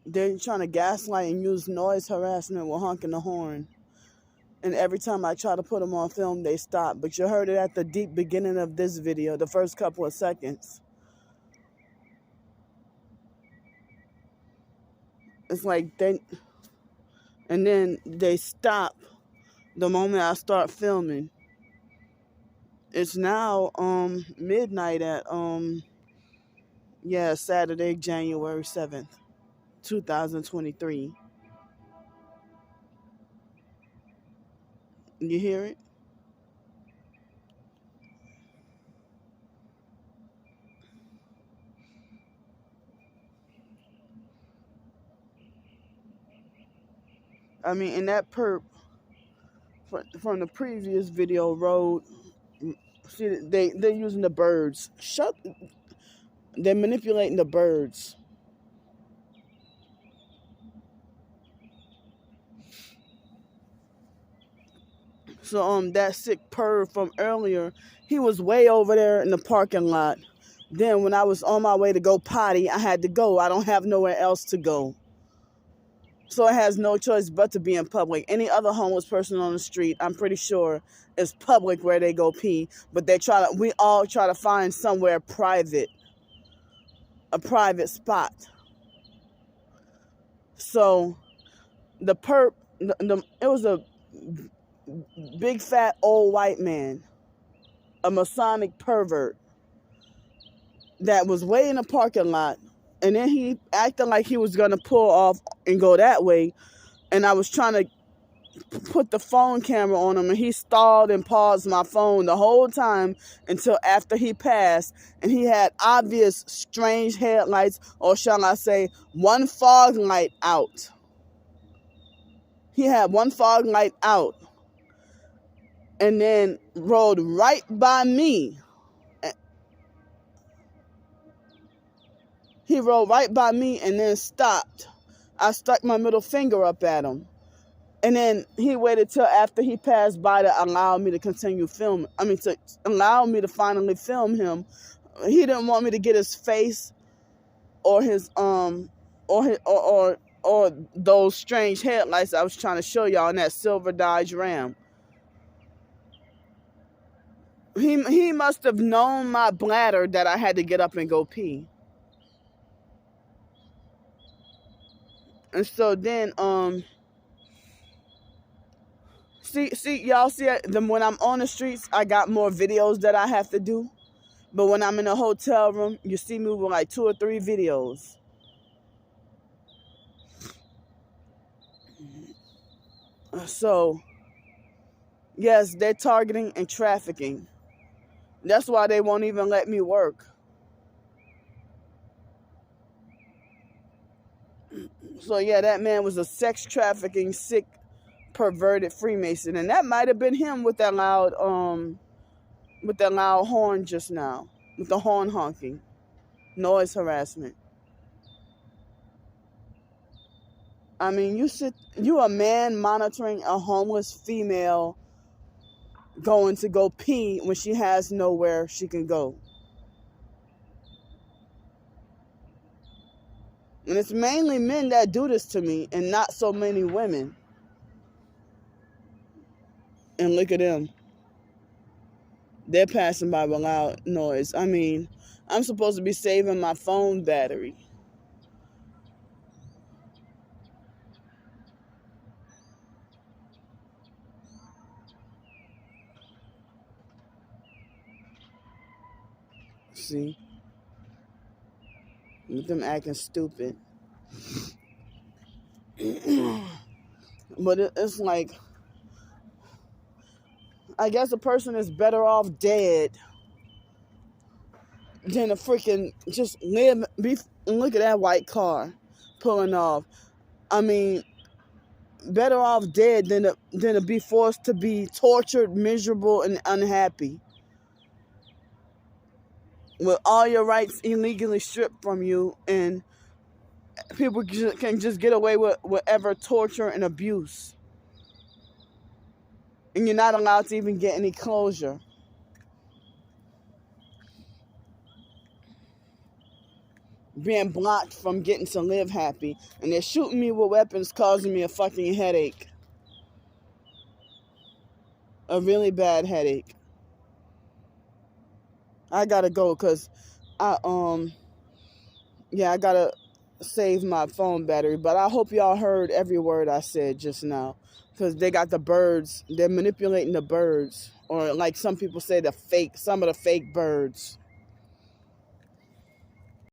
They're trying to gaslight and use noise harassment with honking the horn. And every time I try to put them on film, they stop. But you heard it at the deep beginning of this video, the first couple of seconds. It's like and then they stop the moment I start filming. It's now midnight at Saturday, January 7th, 2023. You hear it? I mean, in that perp from the previous video road, see, they're using the birds. They're manipulating the birds. So that sick perv from earlier, he was way over there in the parking lot. Then when I was on my way to go potty, I had to go. I don't have nowhere else to go. So it has no choice but to be in public. Any other homeless person on the street, I'm pretty sure, is public where they go pee. But we all try to find somewhere private, a private spot. So the perp, it was a big fat old white man, a Masonic pervert that was way in the parking lot. And then he acted like he was going to pull off and go that way. And I was trying to put the phone camera on him, and he stalled and paused my phone the whole time until after he passed. And he had obvious strange headlights, or shall I say, one fog light out. He had one fog light out and then rolled right by me. He rolled right by me and then stopped. I stuck my middle finger up at him. And then he waited till after he passed by to allow me to continue filming. To allow me to finally film him. He didn't want me to get his face or his or those strange headlights I was trying to show y'all in that silver Dodge Ram. He must have known my bladder that I had to get up and go pee. And so then, y'all see, when I'm on the streets, I got more videos that I have to do. But when I'm in a hotel room, you see me with like 2 or 3 videos. So, yes, they're targeting and trafficking. That's why they won't even let me work. So yeah, that man was a sex trafficking, sick, perverted Freemason, and that might have been him with that loud horn just now, with the horn honking, noise harassment. I mean, you a man monitoring a homeless female going to go pee when she has nowhere she can go. And it's mainly men that do this to me and not so many women. And look at them. They're passing by with loud noise. I mean, I'm supposed to be saving my phone battery. See? With them acting stupid. But it's like, I guess a person is better off dead than to freaking just live. Look at that white car pulling off. I mean, better off dead than to be forced to be tortured, miserable, and unhappy, with all your rights illegally stripped from you, and people can just get away with whatever torture and abuse. And you're not allowed to even get any closure. being blocked from getting to live happy. And they're shooting me with weapons, causing me a fucking headache. A really bad headache. I gotta go because I gotta save my phone battery. But I hope y'all heard every word I said just now. Because they got the birds, they're manipulating the birds. Or like some people say, some of the fake birds.